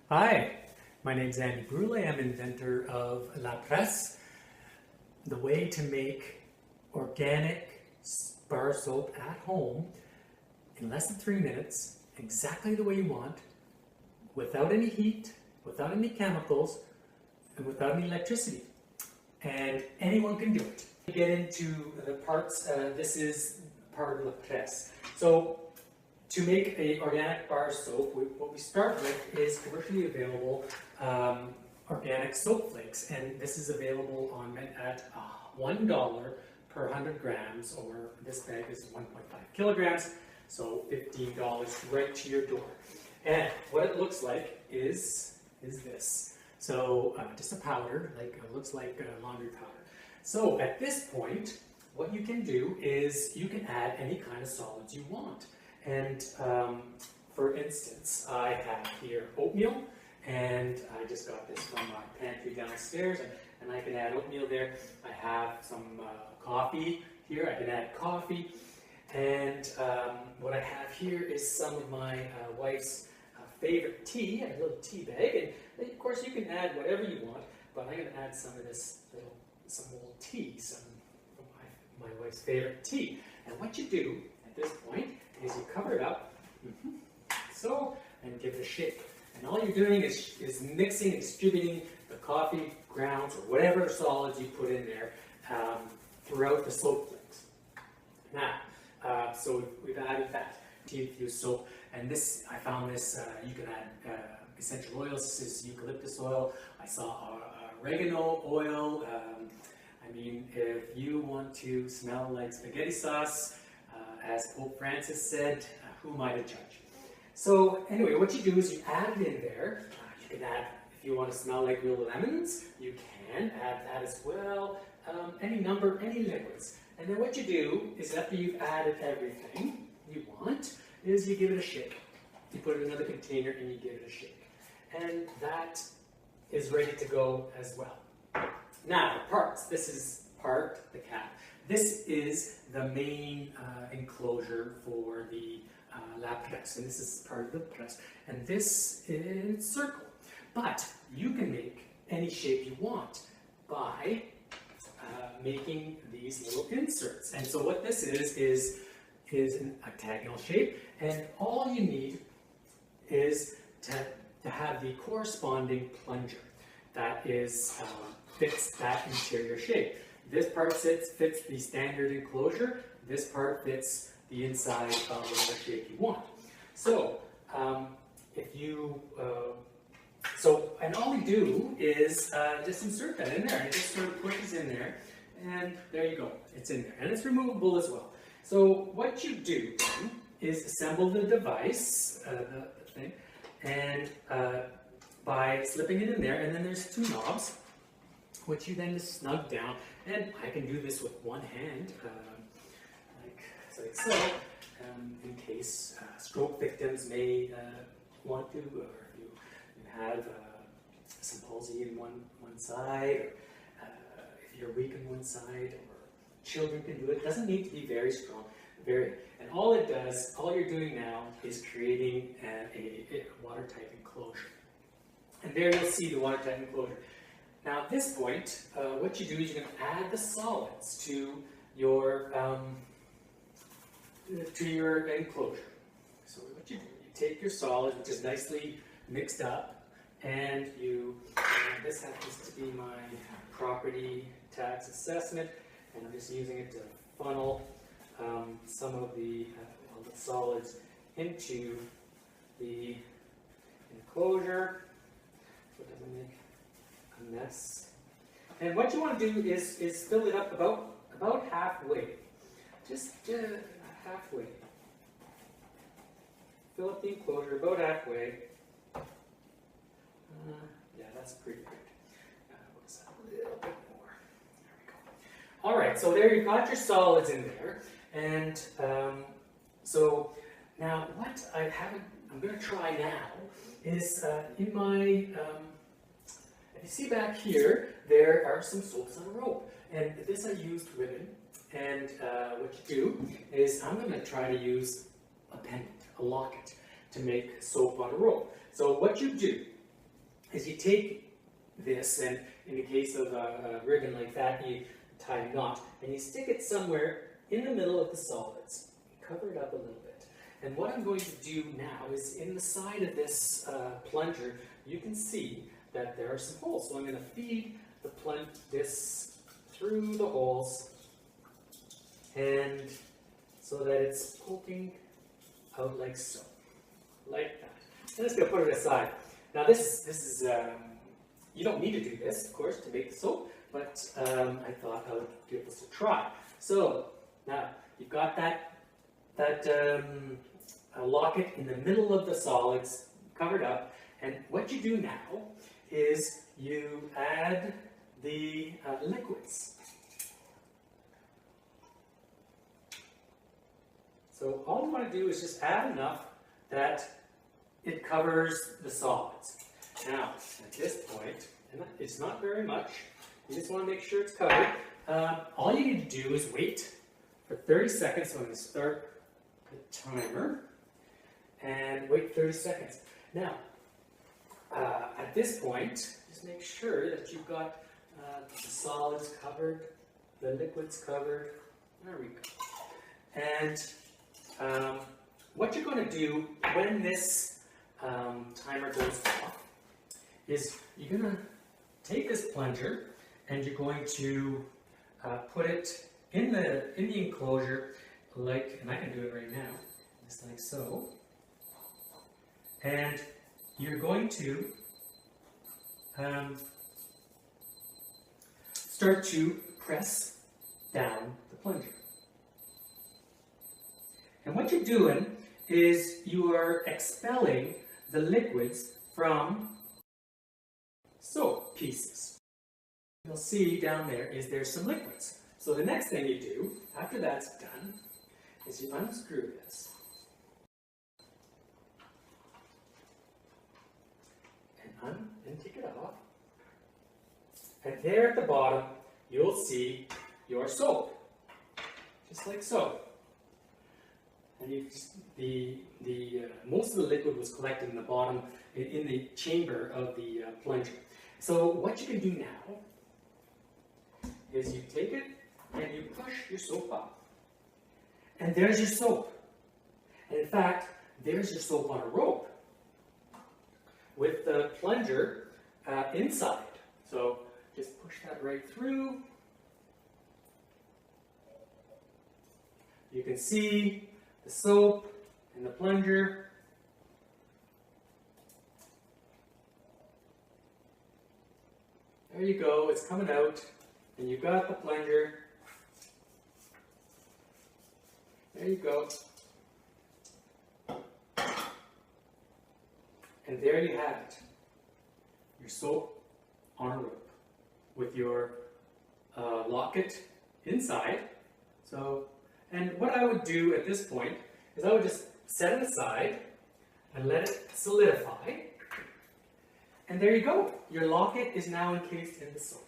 Hi, my name's Andy Brule. I'm inventor of La Presse, the way to make organic bar soap at home in less than 3 minutes, exactly the way you want, without any heat, without any chemicals, and without any electricity. And anyone can do it. To get into the parts, this is part of La Presse. So, to make a organic bar soap, what we start with is commercially available organic soap flakes, and this is available at $1 per 100 grams, or this bag is 1.5 kilograms, so $15 right to your door. And what it looks like is this. So just a powder, it looks like laundry powder. So at this point, what you can do is you can add any kind of solids you want. And for instance, I have here oatmeal, and I just got this from my pantry downstairs, and I can add oatmeal there. I have some coffee here, I can add coffee. And what I have here is some of my wife's favorite tea, a little tea bag. And of course you can add whatever you want, but I'm going to add some of this some old tea, some of my wife's favorite tea. And what you do at this point is you cover it up, and give it a shake. And all you're doing is mixing and distributing the coffee grounds or whatever solids you put in there throughout the soap flakes. Now, so we've added that tea-infused soap, and this, I found this, you can add essential oils. This is eucalyptus oil. I saw oregano oil. I mean, if you want to smell like spaghetti sauce, as Pope Francis said, who am I to judge? So anyway, what you do is you add it in there. You can add, if you want to smell like real lemons, you can add that as well. Any liquids. And then what you do is after you've added everything you want, is you give it a shake. You put it in another container and you give it a shake. And that is ready to go as well. Now, the parts. This is the cap. This is the main enclosure for the La Presse, and this is part of the press. And this is circle. But you can make any shape you want by making these little inserts. And so what this is an octagonal shape, and all you need is to have the corresponding plunger that fits that interior shape. This part fits the standard enclosure. This part fits the inside of whatever shape you want. So, and all we do is just insert that in there. And it just sort of pushes in there, and there you go. It's in there, and it's removable as well. So what you do then is assemble the device, the thing, and by slipping it in there, and then there's two knobs, which you then just snug down. And I can do this with one hand, like so, in case stroke victims may want to, or if you have some palsy in one side, or if you're weak on one side, or children can do it. It doesn't need to be very strong, and all you're doing now is creating a watertight enclosure. And there you'll see the watertight enclosure. Now at this point, what you do is you're going to add the solids to your enclosure. So what you do, you take your solids, which is nicely mixed up, and this happens to be my property tax assessment, and I'm just using it to funnel some of the solids into the enclosure so it doesn't make a mess. And what you want to do is fill it up about halfway. Just halfway. Fill up the enclosure about halfway. Yeah, that's pretty good. We'll just add a little bit more. There we go. All right, so there you've got your solids in there, and so now what I'm going to try now is in my. If you see back here, there are some soaps on a rope, and this I used ribbon. And what you do is I'm going to try to use a pendant, a locket, to make soap on a rope. So what you do is you take this, and in the case of a ribbon like that, you tie a knot, and you stick it somewhere in the middle of the solids. Cover it up a little bit. And what I'm going to do now is in the side of this plunger, you can see that there are some holes. So I'm going to feed this through the holes, and so that it's poking out like so, like that. I'm just going to put it aside. Now this is you don't need to do this, of course, to make the soap, but I thought I would give this a try. So now you've got that locket in the middle of the solids, covered up, and what you do now is you add the liquids. So all you want to do is just add enough that it covers the solids. Now, at this point, and it's not very much, you just want to make sure it's covered. All you need to do is wait for 30 seconds. So I'm going to start the timer and wait 30 seconds. Now, at this point, just make sure that you've got the solids covered, the liquids covered. There we go. And what you're going to do when this timer goes off is you're going to take this plunger and you're going to put it in the enclosure, like, and I can do it right now, just like so. And you're going to start to press down the plunger. And what you're doing is you are expelling the liquids from soap pieces. You'll see down there is there's some liquids. So the next thing you do, after that's done, is you unscrew this. And take it off. And there at the bottom, you'll see your soap. Just like so. And most of the liquid was collected in the bottom, in the chamber of the plunger. So what you can do now is you take it and you push your soap up. And there's your soap. And in fact, there's your soap on a rope with the plunger inside. So just push that right through. You can see the soap and the plunger. There you go, it's coming out, and you've got the plunger. There you go. And there you have it, your soap on a rope with your locket inside. So, and what I would do at this point is I would just set it aside and let it solidify. And there you go. Your locket is now encased in the soap.